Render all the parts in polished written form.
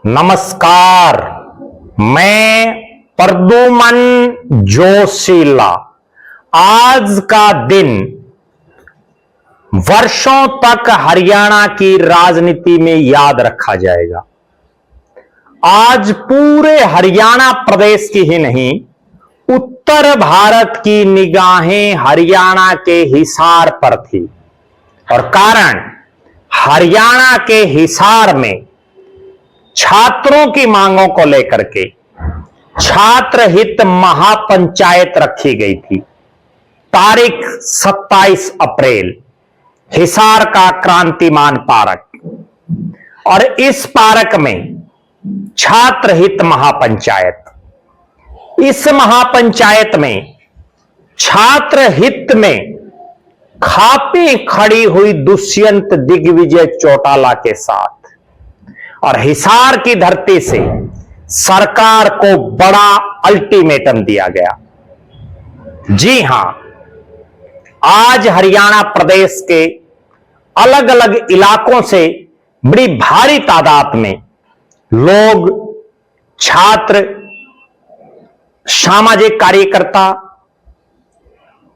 नमस्कार, मैं प्रद्युमन जोशीला। आज का दिन वर्षों तक हरियाणा की राजनीति में याद रखा जाएगा। आज पूरे हरियाणा प्रदेश की ही नहीं, उत्तर भारत की निगाहें हरियाणा के हिसार पर थी और कारण हरियाणा के हिसार में छात्रों की मांगों को लेकर के छात्र हित महापंचायत रखी गई थी। तारीख 27 अप्रैल, हिसार का क्रांतिमान पार्क, और इस पार्क में छात्र हित महापंचायत। इस महापंचायत में छात्र हित में खापे खड़ी हुई दुष्यंत दिग्विजय चौटाला के साथ और हिसार की धरती से सरकार को बड़ा अल्टीमेटम दिया गया। जी हां, आज हरियाणा प्रदेश के अलग अलग इलाकों से बड़ी भारी तादाद में लोग, छात्र, सामाजिक कार्यकर्ता,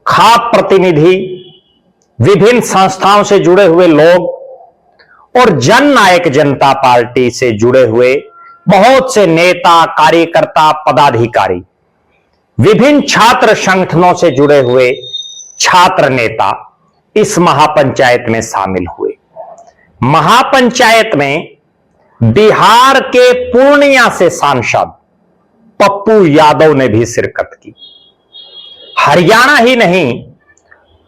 खाप प्रतिनिधि, विभिन्न संस्थाओं से जुड़े हुए लोग और जन नायक जनता पार्टी से जुड़े हुए बहुत से नेता, कार्यकर्ता, पदाधिकारी, विभिन्न छात्र संगठनों से जुड़े हुए छात्र नेता इस महापंचायत में शामिल हुए। महापंचायत में बिहार के पूर्णिया से सांसद पप्पू यादव ने भी शिरकत की। हरियाणा ही नहीं,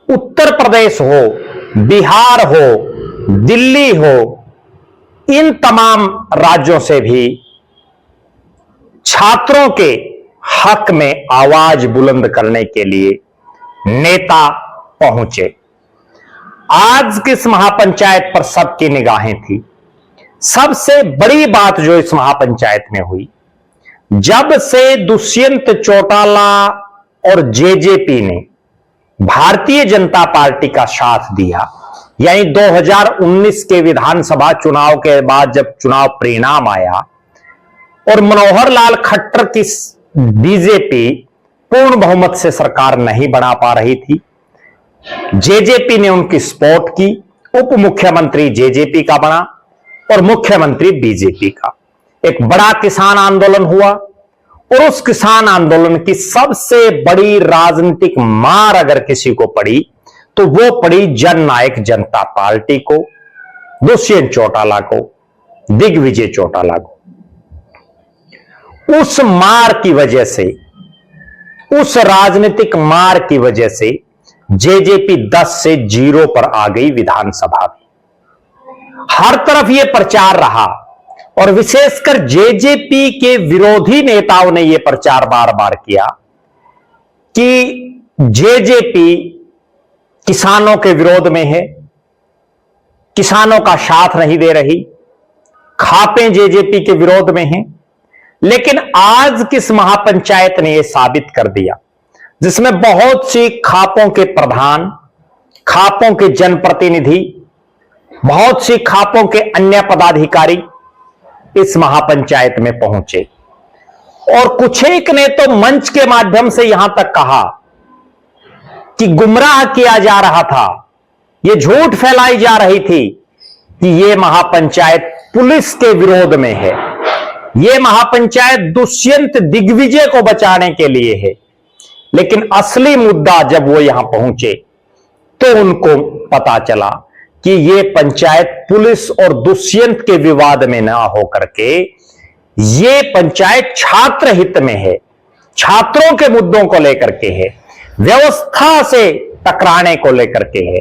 उत्तर प्रदेश हो, बिहार हो, दिल्ली हो, इन तमाम राज्यों से भी छात्रों के हक में आवाज बुलंद करने के लिए नेता पहुंचे। आज किस महापंचायत पर सबकी निगाहें थी। सबसे बड़ी बात जो इस महापंचायत में हुई, जब से दुष्यंत चौटाला और जेजेपी ने भारतीय जनता पार्टी का साथ दिया, यानी 2019 के विधानसभा चुनाव के बाद जब चुनाव परिणाम आया और मनोहर लाल खट्टर की बीजेपी पूर्ण बहुमत से सरकार नहीं बना पा रही थी, जेजेपी ने उनकी सपोर्ट की। उप मुख्यमंत्री जेजेपी का बना और मुख्यमंत्री बीजेपी का। एक बड़ा किसान आंदोलन हुआ और उस किसान आंदोलन की सबसे बड़ी राजनीतिक मार अगर किसी को पड़ी तो वो पड़ी जन नायक जनता पार्टी को, दुष्यंत चौटाला को, दिग्विजय चौटाला को। उस मार की वजह से, उस राजनीतिक मार की वजह से जेजेपी 10 से 0 पर आ गई विधानसभा में। हर तरफ यह प्रचार रहा और विशेषकर जेजेपी के विरोधी नेताओं ने यह प्रचार बार बार किया कि जेजेपी किसानों के विरोध में है, किसानों का साथ नहीं दे रही, खापें जेजेपी के विरोध में हैं। लेकिन आज किस महापंचायत ने यह साबित कर दिया, जिसमें बहुत सी खापों के प्रधान, खापों के जनप्रतिनिधि, बहुत सी खापों के अन्य पदाधिकारी इस महापंचायत में पहुंचे और कुछ एक ने तो मंच के माध्यम से यहां तक कहा कि गुमराह किया जा रहा था, यह झूठ फैलाई जा रही थी कि यह महापंचायत पुलिस के विरोध में है, यह महापंचायत दुष्यंत दिग्विजय को बचाने के लिए है। लेकिन असली मुद्दा जब वो यहां पहुंचे तो उनको पता चला कि यह पंचायत पुलिस और दुष्यंत के विवाद में ना होकर के यह पंचायत छात्र हित में है, छात्रों के मुद्दों को लेकर के है, व्यवस्था से टकराने को लेकर के है,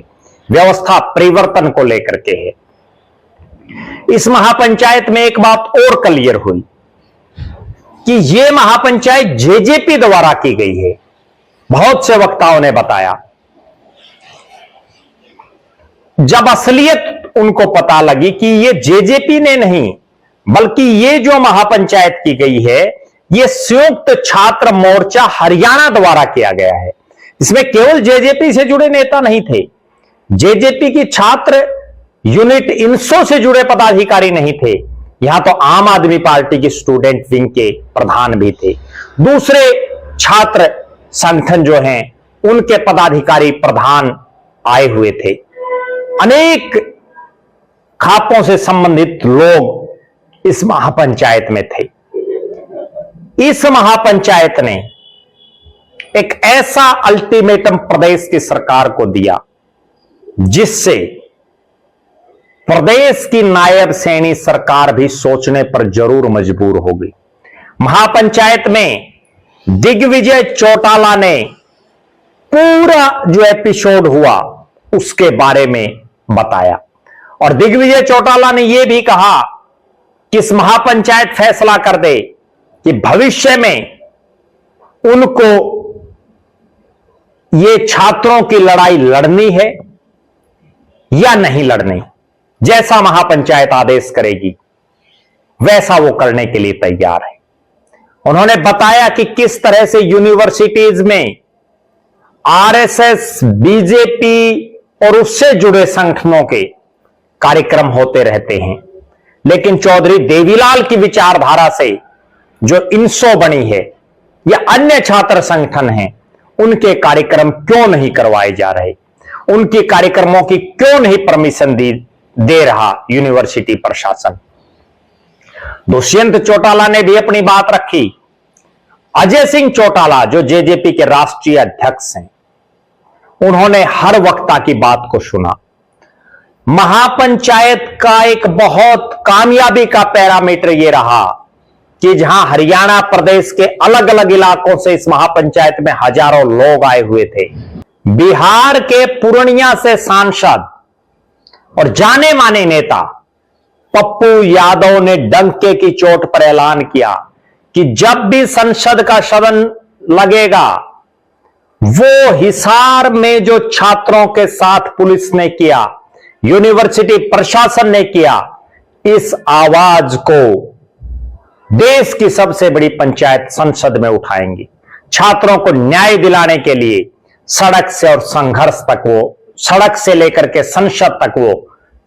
व्यवस्था परिवर्तन को लेकर के है। इस महापंचायत में एक बात और क्लियर हुई कि यह महापंचायत जेजेपी द्वारा की गई है। बहुत से वक्ताओं ने बताया, जब असलियत उनको पता लगी कि यह जेजेपी ने नहीं, बल्कि यह जो महापंचायत की गई है, यह संयुक्त छात्र मोर्चा हरियाणा द्वारा किया गया है। इसमें केवल जेजेपी से जुड़े नेता नहीं थे, जेजेपी की छात्र यूनिट इनसो से जुड़े पदाधिकारी नहीं थे, यहां तो आम आदमी पार्टी की स्टूडेंट विंग के प्रधान भी थे, दूसरे छात्र संगठन जो हैं उनके पदाधिकारी प्रधान आए हुए थे, अनेक खापों से संबंधित लोग इस महापंचायत में थे। इस महापंचायत ने एक ऐसा अल्टीमेटम प्रदेश की सरकार को दिया जिससे प्रदेश की नायब सैनी सरकार भी सोचने पर जरूर मजबूर हो गई। महापंचायत में दिग्विजय चौटाला ने पूरा जो एपिसोड हुआ उसके बारे में बताया और दिग्विजय चौटाला ने यह भी कहा कि इस महापंचायत फैसला कर दे कि भविष्य में उनको ये छात्रों की लड़ाई लड़नी है या नहीं लड़नी। जैसा महापंचायत आदेश करेगी वैसा वो करने के लिए तैयार है। उन्होंने बताया कि किस तरह से यूनिवर्सिटीज में आरएसएस, बीजेपी और उससे जुड़े संगठनों के कार्यक्रम होते रहते हैं, लेकिन चौधरी देवीलाल की विचारधारा से जो इंसो बनी है या अन्य छात्र संगठन हैं उनके कार्यक्रम क्यों नहीं करवाए जा रहे, उनके कार्यक्रमों की क्यों नहीं परमिशन दे रहा यूनिवर्सिटी प्रशासन। दुष्यंत चौटाला ने भी अपनी बात रखी। अजय सिंह चौटाला जो जेजेपी के राष्ट्रीय अध्यक्ष हैं, उन्होंने हर वक्ता की बात को सुना। महापंचायत का एक बहुत कामयाबी का पैरामीटर यह रहा कि जहां हरियाणा प्रदेश के अलग अलग इलाकों से इस महापंचायत में हजारों लोग आए हुए थे, बिहार के पूर्णिया से सांसद और जाने माने नेता पप्पू यादव ने डंके की चोट पर ऐलान किया कि जब भी संसद का सदन लगेगा वो हिसार में जो छात्रों के साथ पुलिस ने किया, यूनिवर्सिटी प्रशासन ने किया, इस आवाज को देश की सबसे बड़ी पंचायत संसद में उठाएंगी। छात्रों को न्याय दिलाने के लिए सड़क से और संघर्ष तक वो सड़क से लेकर के संसद तक वो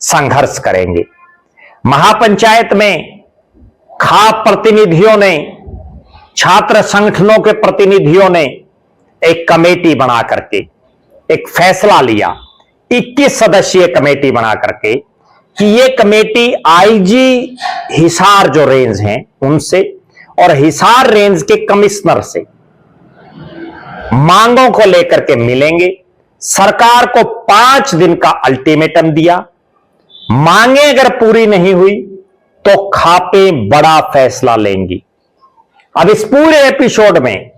संघर्ष करेंगे। महापंचायत में खाप प्रतिनिधियों ने, छात्र संगठनों के प्रतिनिधियों ने एक कमेटी बना करके एक फैसला लिया, 21 सदस्यीय कमेटी बना करके कि ये कमेटी आईजी हिसार जो रेंज हैं उनसे और हिसार रेंज के कमिश्नर से मांगों को लेकर के मिलेंगे। सरकार को 5 दिन का अल्टीमेटम दिया, मांगे अगर पूरी नहीं हुई तो खापे बड़ा फैसला लेंगी। अब इस पूरे एपिसोड में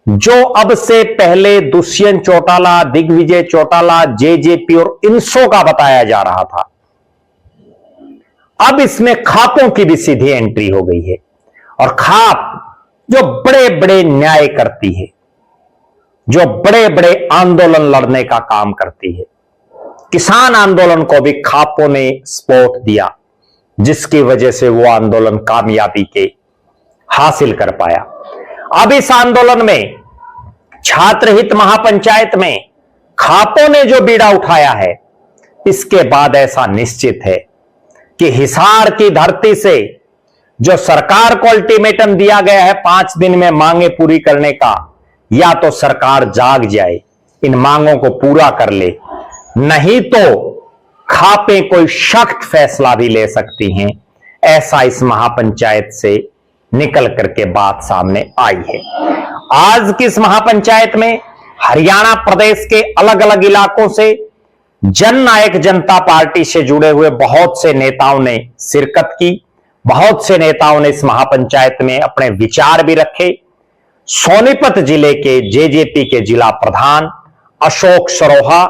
जो अब से पहले दुष्यंत चौटाला, दिग्विजय चौटाला, जेजेपी और इंसो का बताया जा रहा था, अब इसमें खापों की भी सीधी एंट्री हो गई है। और खाप जो बड़े बड़े न्याय करती है, जो बड़े बड़े आंदोलन लड़ने का काम करती है, किसान आंदोलन को भी खापों ने सपोर्ट दिया, जिसकी वजह से वो आंदोलन कामयाबी के हासिल कर पाया। अब इस आंदोलन में छात्र हित महापंचायत में खापों ने जो बीड़ा उठाया है, इसके बाद ऐसा निश्चित है कि हिसार की धरती से जो सरकार को अल्टीमेटम दिया गया है 5 दिन में मांगे पूरी करने का, या तो सरकार जाग जाए, इन मांगों को पूरा कर ले, नहीं तो खापे कोई सख्त फैसला भी ले सकती हैं। ऐसा इस महापंचायत से निकल करके बात सामने आई है। आज की इस महापंचायत में हरियाणा प्रदेश के अलग अलग इलाकों से जननायक जनता पार्टी से जुड़े हुए बहुत से नेताओं ने शिरकत की। बहुत से नेताओं ने इस महापंचायत में अपने विचार भी रखे। सोनीपत जिले के जेजेपी के जिला प्रधान अशोक सरोहा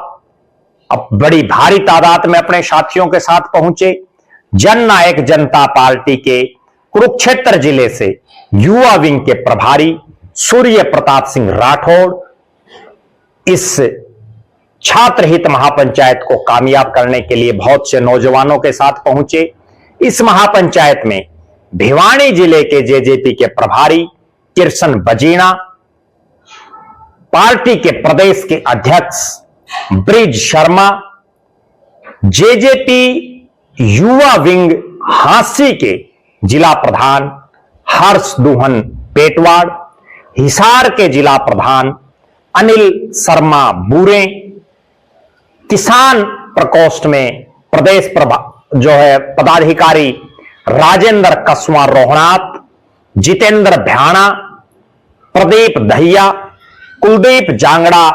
अब बड़ी भारी तादाद में अपने साथियों के साथ पहुंचे। जननायक जनता पार्टी के कुरुक्षेत्र जिले से युवा विंग के प्रभारी सूर्य प्रताप सिंह राठौड़ इस छात्र हित महापंचायत को कामयाब करने के लिए बहुत से नौजवानों के साथ पहुंचे। इस महापंचायत में भिवानी जिले के जेजेपी के प्रभारी कृष्ण बजीना, पार्टी के प्रदेश के अध्यक्ष ब्रिज शर्मा, जेजेपी युवा विंग हांसी के जिला प्रधान हर्ष दुहन पेटवाड़, हिसार के जिला प्रधान अनिल शर्मा बूरे, किसान प्रकोष्ठ में प्रदेश पदाधिकारी राजेंद्र कसवा रोहनाथ, जितेंद्र भ्याणा, प्रदीप दहिया, कुलदीप जांगड़ा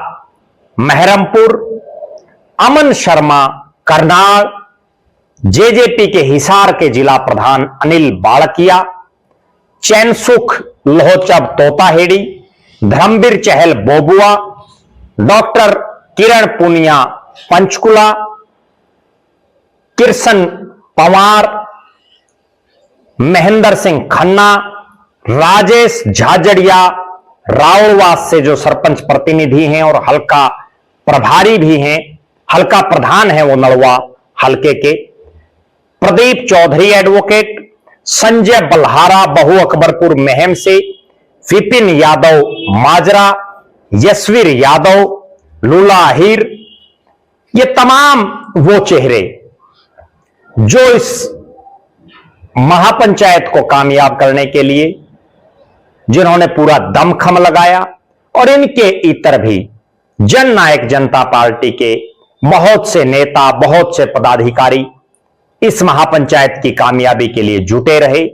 महरमपुर, अमन शर्मा करनाल, जेजेपी के हिसार के जिला प्रधान अनिल बाड़किया, चैनसुख लोहचब तोताहेड़ी, धर्मवीर चहल बोबुआ, डॉक्टर किरण पुनिया पंचकुला, किरसन पवार, महेंद्र सिंह खन्ना, राजेश झाझड़िया राउरवास से जो सरपंच प्रतिनिधि हैं और हल्का प्रभारी भी हैं, हल्का प्रधान है वो नड़वा हल्के के, प्रदीप चौधरी एडवोकेट, संजय बल्हारा बहु अकबरपुर महम से, विपिन यादव माजरा, यशवीर यादव लूला आहिर, ये तमाम वो चेहरे जो इस महापंचायत को कामयाब करने के लिए जिन्होंने पूरा दमखम लगाया, और इनके इतर भी जननायक जनता पार्टी के बहुत से नेता, बहुत से पदाधिकारी इस महापंचायत की कामयाबी के लिए जुटे रहे।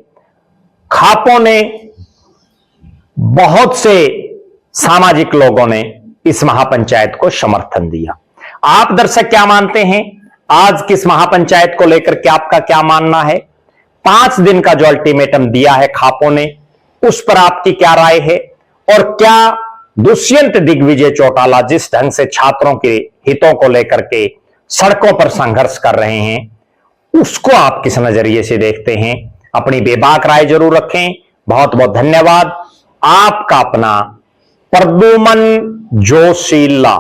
खापों ने, बहुत से सामाजिक लोगों ने इस महापंचायत को समर्थन दिया। आप दर्शक क्या मानते हैं? आज किस महापंचायत को लेकर के आपका क्या मानना है? 5 दिन का जो अल्टीमेटम दिया है खापों ने, उस पर आपकी क्या राय है? और क्या दुष्यंत दिग्विजय चौटाला जिस ढंग से छात्रों के हितों को लेकर के सड़कों पर संघर्ष कर रहे हैं, उसको आप किस नजरिए से देखते हैं? अपनी बेबाक राय जरूर रखें। बहुत बहुत धन्यवाद। आपका अपना प्रद्युमन जोशीला।